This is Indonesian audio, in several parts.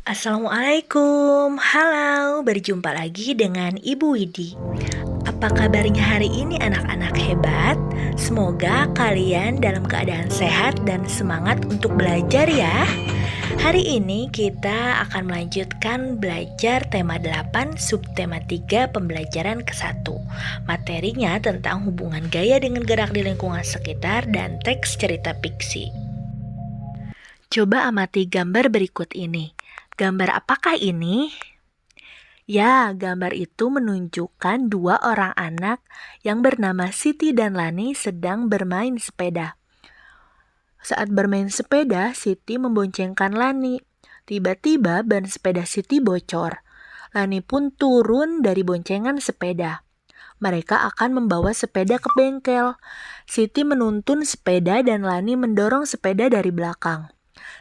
Assalamualaikum, halo, berjumpa lagi dengan Ibu Widi. Apa kabarnya hari ini anak-anak hebat? Semoga kalian dalam keadaan sehat dan semangat untuk belajar ya. Hari ini kita akan melanjutkan belajar tema 8 subtema 3 pembelajaran ke-1. Materinya tentang hubungan gaya dengan gerak di lingkungan sekitar dan teks cerita fiksi. Coba amati gambar berikut ini. Gambar apakah ini? Ya, gambar itu menunjukkan dua orang anak yang bernama Siti dan Lani sedang bermain sepeda. Saat bermain sepeda, Siti memboncengkan Lani. Tiba-tiba ban sepeda Siti bocor. Lani pun turun dari boncengan sepeda. Mereka akan membawa sepeda ke bengkel. Siti menuntun sepeda dan Lani mendorong sepeda dari belakang.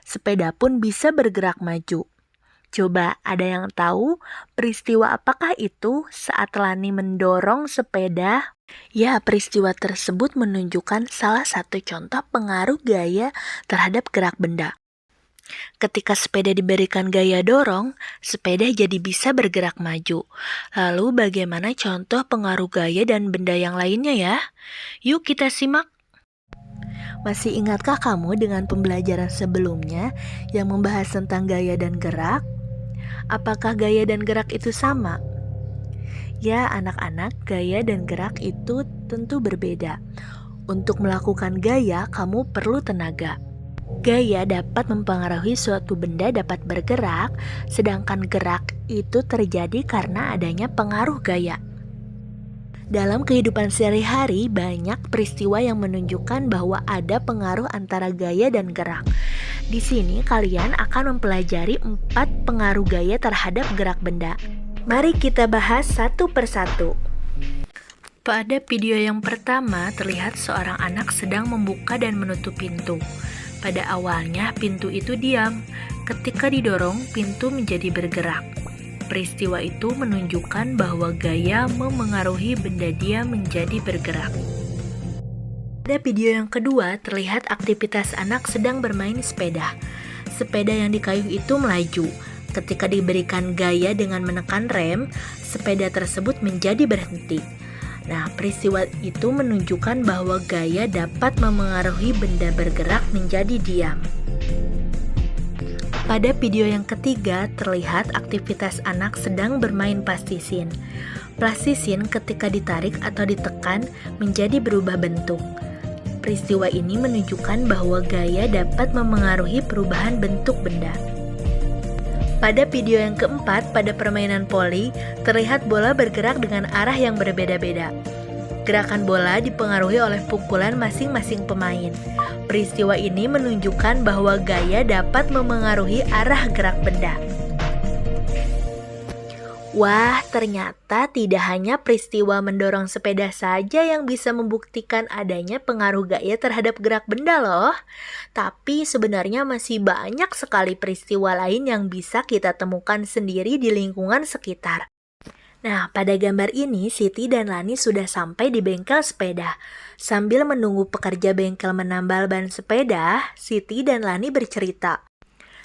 Sepeda pun bisa bergerak maju. Coba ada yang tahu peristiwa apakah itu saat Lani mendorong sepeda? Ya, peristiwa tersebut menunjukkan salah satu contoh pengaruh gaya terhadap gerak benda. Ketika sepeda diberikan gaya dorong, sepeda jadi bisa bergerak maju. Lalu bagaimana contoh pengaruh gaya dan benda yang lainnya ya? Yuk kita simak. Masih ingatkah kamu dengan pembelajaran sebelumnya yang membahas tentang gaya dan gerak? Apakah gaya dan gerak itu sama? Ya, anak-anak, gaya dan gerak itu tentu berbeda. Untuk melakukan gaya, kamu perlu tenaga. Gaya dapat mempengaruhi suatu benda dapat bergerak, sedangkan gerak itu terjadi karena adanya pengaruh gaya. Dalam kehidupan sehari-hari, banyak peristiwa yang menunjukkan bahwa ada pengaruh antara gaya dan gerak. Di sini kalian akan mempelajari 4 pengaruh gaya terhadap gerak benda. Mari kita bahas satu persatu. Pada video yang pertama, terlihat seorang anak sedang membuka dan menutup pintu. Pada awalnya, pintu itu diam. Ketika didorong, pintu menjadi bergerak. Peristiwa itu menunjukkan bahwa gaya memengaruhi benda diam menjadi bergerak. Pada video yang kedua, terlihat aktivitas anak sedang bermain sepeda. Sepeda yang dikayuh itu melaju. Ketika diberikan gaya dengan menekan rem, sepeda tersebut menjadi berhenti. Nah, peristiwa itu menunjukkan bahwa gaya dapat memengaruhi benda bergerak menjadi diam. Pada video yang ketiga, terlihat aktivitas anak sedang bermain plastisin. Plastisin ketika ditarik atau ditekan menjadi berubah bentuk. Peristiwa ini menunjukkan bahwa gaya dapat memengaruhi perubahan bentuk benda. Pada video yang keempat, pada permainan voli, terlihat bola bergerak dengan arah yang berbeda-beda. Gerakan bola dipengaruhi oleh pukulan masing-masing pemain. Peristiwa ini menunjukkan bahwa gaya dapat memengaruhi arah gerak benda. Wah, ternyata tidak hanya peristiwa mendorong sepeda saja yang bisa membuktikan adanya pengaruh gaya terhadap gerak benda loh. Tapi sebenarnya masih banyak sekali peristiwa lain yang bisa kita temukan sendiri di lingkungan sekitar. Nah, pada gambar ini Siti dan Lani sudah sampai di bengkel sepeda. Sambil menunggu pekerja bengkel menambal ban sepeda, Siti dan Lani bercerita.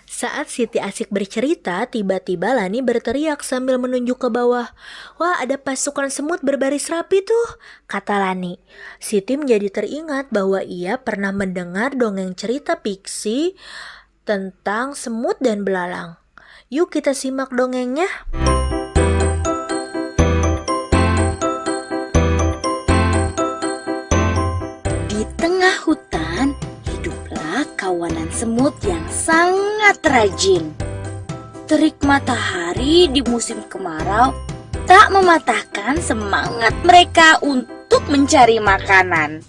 Saat Siti asik bercerita, tiba-tiba Lani berteriak sambil menunjuk ke bawah. "Wah, ada pasukan semut berbaris rapi tuh," kata Lani. Siti menjadi teringat bahwa ia pernah mendengar dongeng cerita fiksi tentang semut dan belalang. Yuk kita simak dongengnya. Di tengah hutan, hiduplah kawanan semut yang sangat rajin. Terik matahari di musim kemarau tak mematahkan semangat mereka untuk mencari makanan.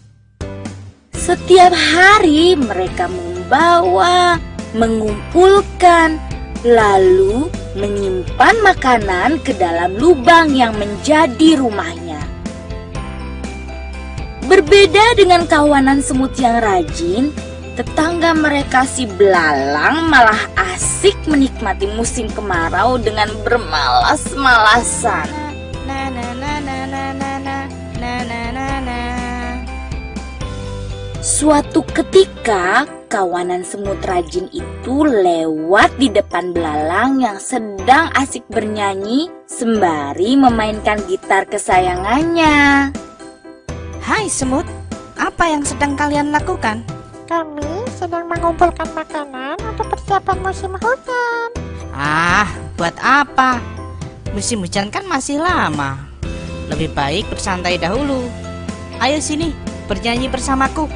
Setiap hari mereka membawa, mengumpulkan, lalu menyimpan makanan ke dalam lubang yang menjadi rumahnya. Berbeda dengan kawanan semut yang rajin, tetangga mereka si belalang malah asik menikmati musim kemarau dengan bermalas-malasan. Suatu ketika, kawanan semut rajin itu lewat di depan belalang yang sedang asik bernyanyi sembari memainkan gitar kesayangannya. Hai semut, apa yang sedang kalian lakukan? Kami sedang mengumpulkan makanan untuk persiapan musim hujan. Ah, buat apa? Musim hujan kan masih lama. Lebih baik bersantai dahulu. Ayo sini, bernyanyi bersamaku.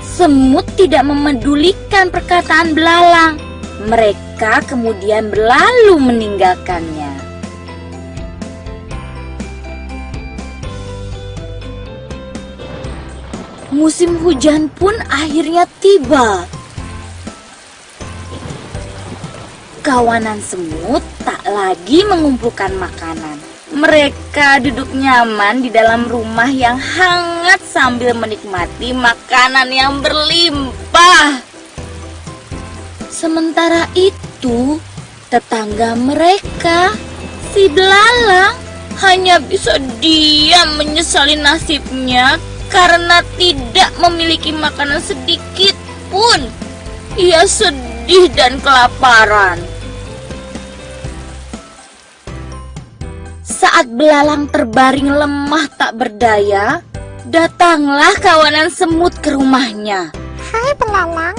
Semut tidak memedulikan perkataan belalang. Mereka kemudian berlalu meninggalkannya. Musim hujan pun akhirnya tiba. Kawanan semut tak lagi mengumpulkan makanan. Mereka duduk nyaman di dalam rumah yang hangat sambil menikmati makanan yang berlimpah. Sementara itu, tetangga mereka, si belalang, hanya bisa diam menyesali nasibnya karena tidak memiliki makanan sedikit pun. Ia sedih dan kelaparan. Saat belalang terbaring lemah tak berdaya, datanglah kawanan semut ke rumahnya. Hai belalang,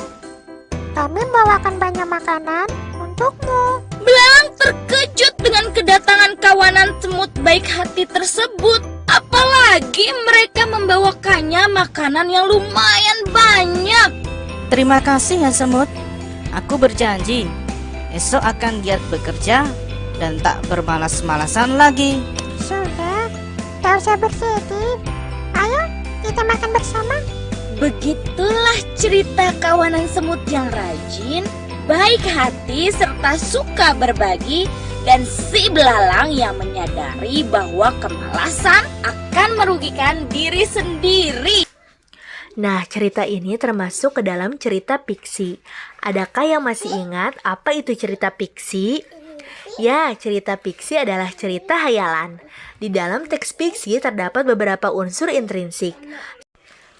kami membawakan banyak makanan untukmu. Belalang terkejut dengan kedatangan kawanan semut baik hati tersebut. Apalagi mereka membawakannya makanan yang lumayan banyak. Terima kasih ya semut. Aku berjanji, esok akan giat bekerja dan tak bermalas-malasan lagi. Sudah, tak usah bersedih. Ayo, kita makan bersama. Begitulah cerita kawanan semut yang rajin, baik hati serta suka berbagi, dan si belalang yang menyadari bahwa kemalasan akan merugikan diri sendiri. Nah, cerita ini termasuk ke dalam cerita fiksi. Adakah yang masih ingat apa itu cerita fiksi? Ya, cerita fiksi adalah cerita hayalan. Di dalam teks fiksi terdapat beberapa unsur intrinsik.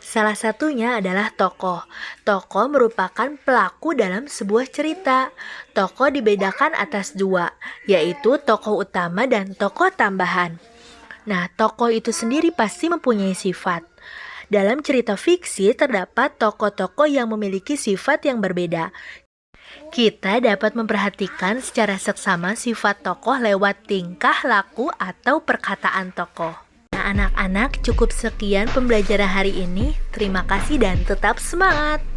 Salah satunya adalah tokoh. Tokoh merupakan pelaku dalam sebuah cerita. Tokoh dibedakan atas dua, yaitu tokoh utama dan tokoh tambahan. Nah, tokoh itu sendiri pasti mempunyai sifat. Dalam cerita fiksi terdapat tokoh-tokoh yang memiliki sifat yang berbeda. Kita dapat memperhatikan secara seksama sifat tokoh lewat tingkah laku atau perkataan tokoh. Nah, anak-anak, cukup sekian pembelajaran hari ini. Terima kasih dan tetap semangat!